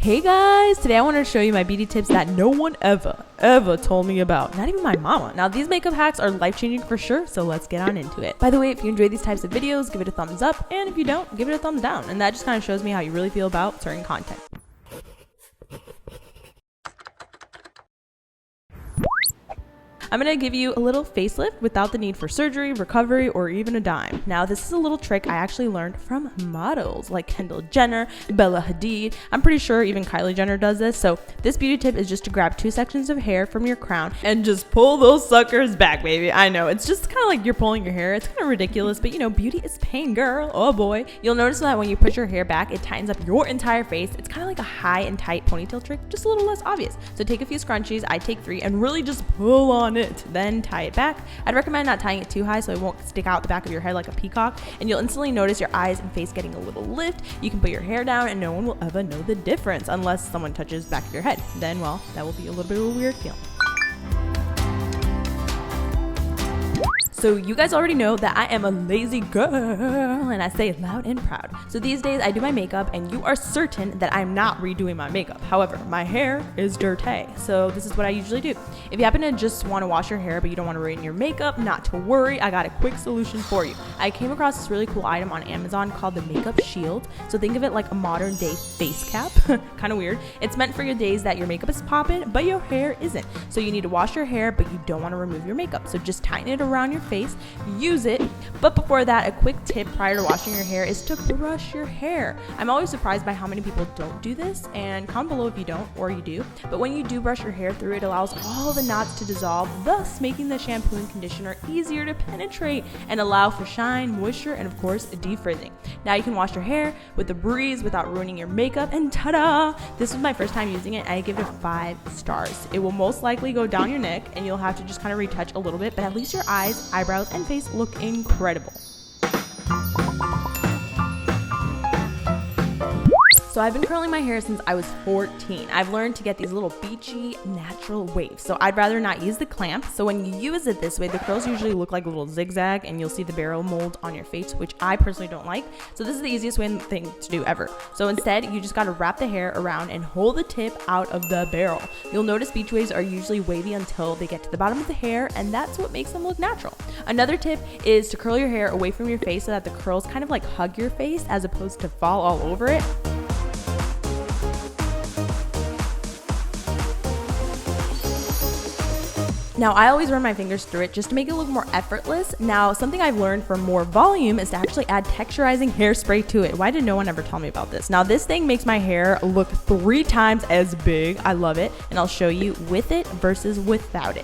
Hey guys, today I want to show you my beauty tips that no one ever told me about. Not even my mama. Now these makeup hacks are life-changing for sure, so let's get on into it. By the way, if you enjoy these types of videos, give it a thumbs up, and if you don't, give it a thumbs down. And that just kind of shows me how you really feel about certain content. I'm going to give you a little facelift without the need for surgery, recovery, or even a dime. Now, this is a little trick I actually learned from models like Kendall Jenner, Bella Hadid. I'm pretty sure even Kylie Jenner does this. So this beauty tip is just to grab 2 sections of hair from your crown and just pull those suckers back, baby. I know, it's just kind of like you're pulling your hair. It's kind of ridiculous, but you know, beauty is pain, girl. Oh boy. You'll notice that when you push your hair back, it tightens up your entire face. It's kind of like a high and tight ponytail trick, just a little less obvious. So take a few scrunchies, I take 3, and really just pull on it. Then tie it back. I'd recommend not tying it too high so it won't stick out the back of your head like a peacock, and you'll instantly notice your eyes and face getting a little lift. You can put your hair down and no one will ever know the difference unless someone touches the back of your head. Then, well, that will be a little bit of a weird feeling. So you guys already know that I am a lazy girl, and I say it loud and proud. So these days I do my makeup and you are certain that I'm not redoing my makeup. However, my hair is dirty. So this is what I usually do. If you happen to just want to wash your hair but you don't want to ruin your makeup, not to worry, I got a quick solution for you. I came across this really cool item on Amazon called the Makeup Shield. So think of it like a modern day face cap. Kind of weird. It's meant for your days that your makeup is popping but your hair isn't. So you need to wash your hair but you don't want to remove your makeup. So just tighten it around your face, use it. But before that, a quick tip prior to washing your hair is to brush your hair. I'm always surprised by how many people don't do this, and comment below if you don't or you do. But when you do brush your hair through, it allows all the knots to dissolve, thus making the shampoo and conditioner easier to penetrate and allow for shine, moisture, and of course defrizzing. Now you can wash your hair with a breeze without ruining your makeup, and ta-da! This was my first time using it and I give it 5 stars. It will most likely go down your neck and you'll have to just kind of retouch a little bit, but at least your eyes, eyebrows, and face look incredible. So I've been curling my hair since I was 14. I've learned to get these little beachy, natural waves. So I'd rather not use the clamp. So when you use it this way, the curls usually look like a little zigzag and you'll see the barrel mold on your face, which I personally don't like. So this is the easiest thing to do ever. So instead, you just gotta wrap the hair around and hold the tip out of the barrel. You'll notice beach waves are usually wavy until they get to the bottom of the hair, and that's what makes them look natural. Another tip is to curl your hair away from your face so that the curls kind of like hug your face as opposed to fall all over it. Now, I always run my fingers through it just to make it look more effortless. Now, something I've learned for more volume is to actually add texturizing hairspray to it. Why did no one ever tell me about this? Now, this thing makes my hair look 3 times as big. I love it, and I'll show you with it versus without it.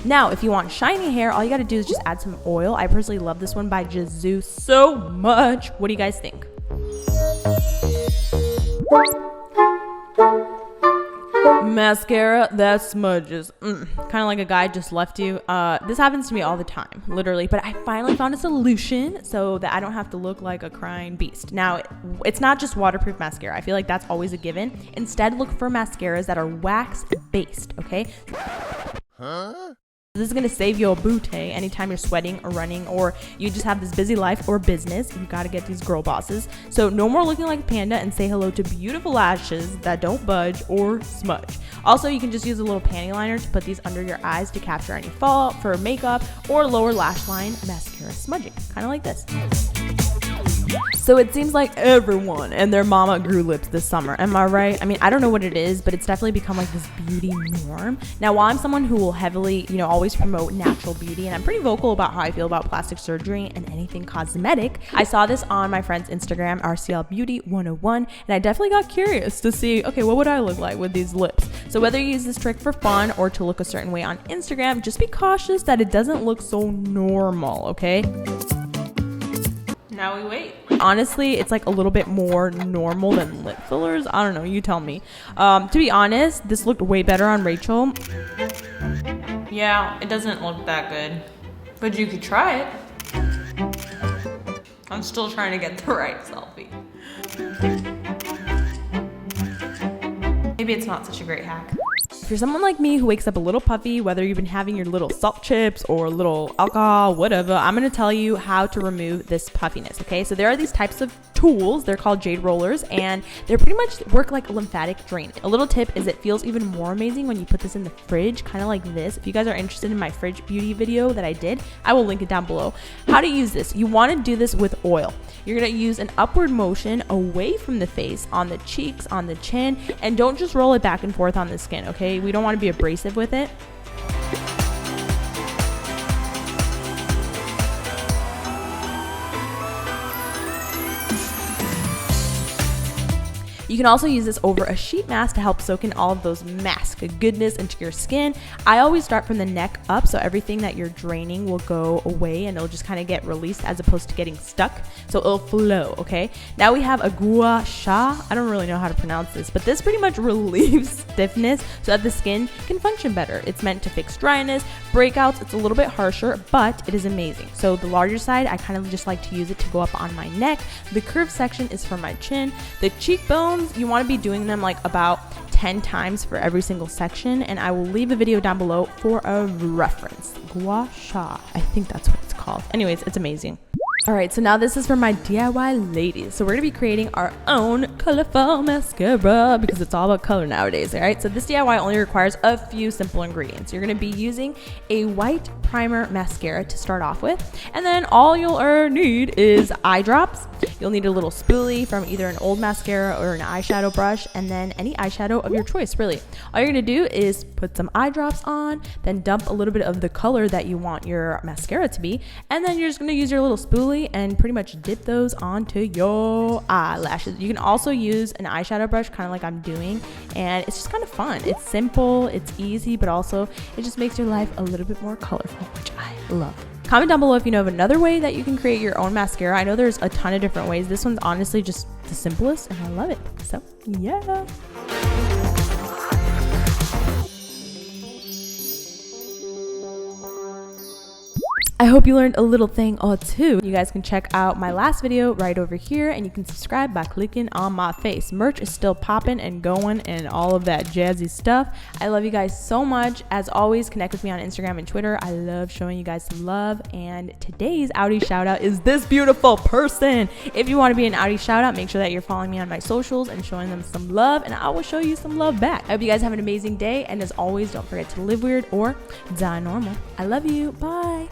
Now, if you want shiny hair, all you gotta do is just add some oil. I personally love this one by Jizu so much. What do you guys think? Mascara that smudges. Kind of like a guy just left you. This happens to me all the time, literally, but I finally found a solution so that I don't have to look like a crying beast. Now, it's not just waterproof mascara. I feel like that's always a given. Instead, look for mascaras that are wax based, okay? This is going to save you a booty anytime you're sweating or running, or you just have this busy life or business. You got to get these girl bosses. So no more looking like a panda, and say hello to beautiful lashes that don't budge or smudge. Also, you can just use a little panty liner to put these under your eyes to capture any fallout for makeup or lower lash line mascara smudging, kind of like this. So it seems like everyone and their mama grew lips this summer. Am I right? I mean, I don't know what it is, but it's definitely become like this beauty norm. Now, while I'm someone who will heavily, always promote natural beauty, and I'm pretty vocal about how I feel about plastic surgery and anything cosmetic, I saw this on my friend's Instagram, RCL Beauty 101, and I definitely got curious to see, okay, what would I look like with these lips? So whether you use this trick for fun or to look a certain way on Instagram, just be cautious that it doesn't look so normal, okay? Now we wait. Honestly, it's like a little bit more normal than lip fillers. I don't know, you tell me. To be honest, this looked way better on Rachel. Yeah, it doesn't look that good, but you could try it. I'm still trying to get the right selfie. Maybe it's not such a great hack. If you're someone like me who wakes up a little puffy, whether you've been having your little salt chips or a little alcohol, whatever, I'm going to tell you how to remove this puffiness, okay? So there are these types of tools. They're called jade rollers, and they pretty much work like a lymphatic drain. A little tip is it feels even more amazing when you put this in the fridge, kind of like this. If you guys are interested in my fridge beauty video that I did, I will link it down below. How to use this: you want to do this with oil. You're going to use an upward motion away from the face, on the cheeks, on the chin, and don't just roll it back and forth on the skin, okay? We don't want to be abrasive with it. You can also use this over a sheet mask to help soak in all of those mask goodness into your skin. I always start from the neck up, so everything that you're draining will go away and it'll just kind of get released as opposed to getting stuck. So it'll flow, okay? Now we have a gua sha. I don't really know how to pronounce this, but this pretty much relieves stiffness so that the skin can function better. It's meant to fix dryness, breakouts. It's a little bit harsher, but it is amazing. So the larger side, I kind of just like to use it to go up on my neck. The curved section is for my chin. The cheekbones, you want to be doing them like about 10 times for every single section, and I will leave a video down below for a reference. Gua sha, I think that's what it's called. Anyways, it's amazing. All right, so now this is for my DIY ladies. So we're gonna be creating our own colorful mascara because it's all about color nowadays, all right? So this DIY only requires a few simple ingredients. You're gonna be using a white primer mascara to start off with, and then all you'll need is eye drops. You'll need a little spoolie from either an old mascara or an eyeshadow brush, and then any eyeshadow of your choice, really. All you're gonna do is put some eye drops on, then dump a little bit of the color that you want your mascara to be, and then you're just gonna use your little spoolie and pretty much dip those onto your eyelashes. You can also use an eyeshadow brush, kind of like I'm doing, and it's just kind of fun. It's simple, it's easy, but also it just makes your life a little bit more colorful, which I love. Comment down below if you know of another way that you can create your own mascara. I know there's a ton of different ways. This one's honestly just the simplest, and I love it. So yeah. I hope you learned a little thing or two. You guys can check out my last video right over here, and you can subscribe by clicking on my face. Merch is still popping and going and all of that jazzy stuff. I love you guys so much. As always, connect with me on Instagram and Twitter. I love showing you guys some love, and today's outie shout out is this beautiful person. If you want to be an outie shout out, make sure that you're following me on my socials and showing them some love, and I will show you some love back. I hope you guys have an amazing day, and as always, don't forget to live weird or die normal. I love you. Bye.